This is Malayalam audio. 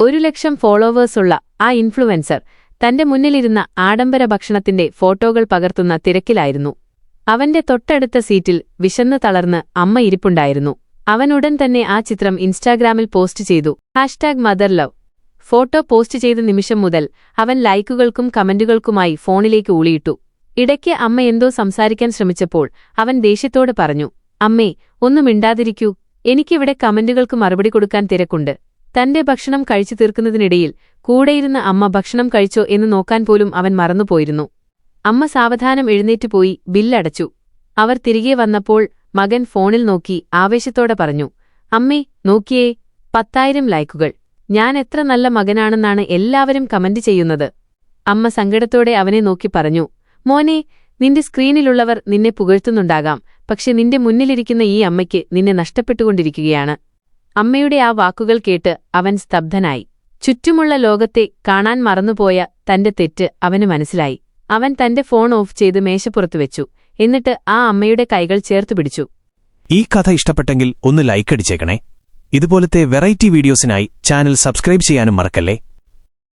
1,00,000 ഫോളോവേഴ്സുള്ള ആ ഇൻഫ്ലുവൻസർ തന്റെ മുന്നിലിരുന്ന ആഡംബര ഭക്ഷണത്തിന്റെ ഫോട്ടോകൾ പകർത്തുന്ന തിരക്കിലായിരുന്നു. അവന്റെ തൊട്ടടുത്ത സീറ്റിൽ വിശന്ന് തളർന്ന് അമ്മ ഇരിപ്പുണ്ടായിരുന്നു. അവൻ ഉടൻ തന്നെ ആ ചിത്രം ഇൻസ്റ്റാഗ്രാമിൽ പോസ്റ്റ് ചെയ്തു. #മദർലവ്. ഫോട്ടോ പോസ്റ്റ് ചെയ്ത നിമിഷം മുതൽ അവൻ ലൈക്കുകൾക്കും കമന്റുകൾക്കുമായി ഫോണിലേക്ക് ഊളിയിട്ടു. ഇടയ്ക്ക് അമ്മ എന്തോ സംസാരിക്കാൻ ശ്രമിച്ചപ്പോൾ അവൻ ദേഷ്യത്തോട് പറഞ്ഞു, "അമ്മേ, ഒന്നും മിണ്ടാതിരിക്കൂ, എനിക്കിവിടെ കമന്റുകൾക്ക് മറുപടി കൊടുക്കാൻ തിരക്കുണ്ട്." തന്റെ ഭക്ഷണം കഴിച്ചു തീർക്കുന്നതിനിടയിൽ കൂടെയിരുന്ന അമ്മ ഭക്ഷണം കഴിച്ചോ എന്ന് നോക്കാൻ പോലും അവൻ മറന്നുപോയിരുന്നു. അമ്മ സാവധാനം എഴുന്നേറ്റുപോയി ബില്ലടച്ചു. അവർ തിരികെ വന്നപ്പോൾ മകൻ ഫോണിൽ നോക്കി ആവേശത്തോടെ പറഞ്ഞു, "അമ്മേ, നോക്കിയേ, 10,000 ലൈക്കുകൾ. ഞാൻ എത്ര നല്ല മകനാണെന്നാണ് എല്ലാവരും കമന്റ് ചെയ്യുന്നത്." അമ്മ സങ്കടത്തോടെ അവനെ നോക്കി പറഞ്ഞു, "മോനെ, നിന്റെ സ്ക്രീനിലുള്ളവർ നിന്നെ പുകഴ്ത്തുന്നുണ്ടാകാം, പക്ഷെ നിന്റെ മുന്നിലിരിക്കുന്ന ഈ അമ്മയ്ക്ക് നിന്നെ നഷ്ടപ്പെട്ടുകൊണ്ടിരിക്കുകയാണ്." അമ്മയുടെ ആ വാക്കുകൾ കേട്ട് അവൻ സ്തബ്ധനായി. ചുറ്റുമുള്ള ലോകത്തെ കാണാൻ മറന്നുപോയ തന്റെ തെറ്റ് അവന് മനസ്സിലായി. അവൻ തന്റെ ഫോൺ ഓഫ് ചെയ്ത് മേശപ്പുറത്ത് വെച്ചു. എന്നിട്ട് ആ അമ്മയുടെ കൈകൾ ചേർത്തുപിടിച്ചു. ഈ കഥ ഇഷ്ടപ്പെട്ടെങ്കിൽ ഒന്ന് ലൈക്ക് അടിച്ചേക്കണേ. ഇതുപോലത്തെ വെറൈറ്റി വീഡിയോസിനായി ചാനൽ സബ്സ്ക്രൈബ് ചെയ്യാനും മറക്കല്ലേ.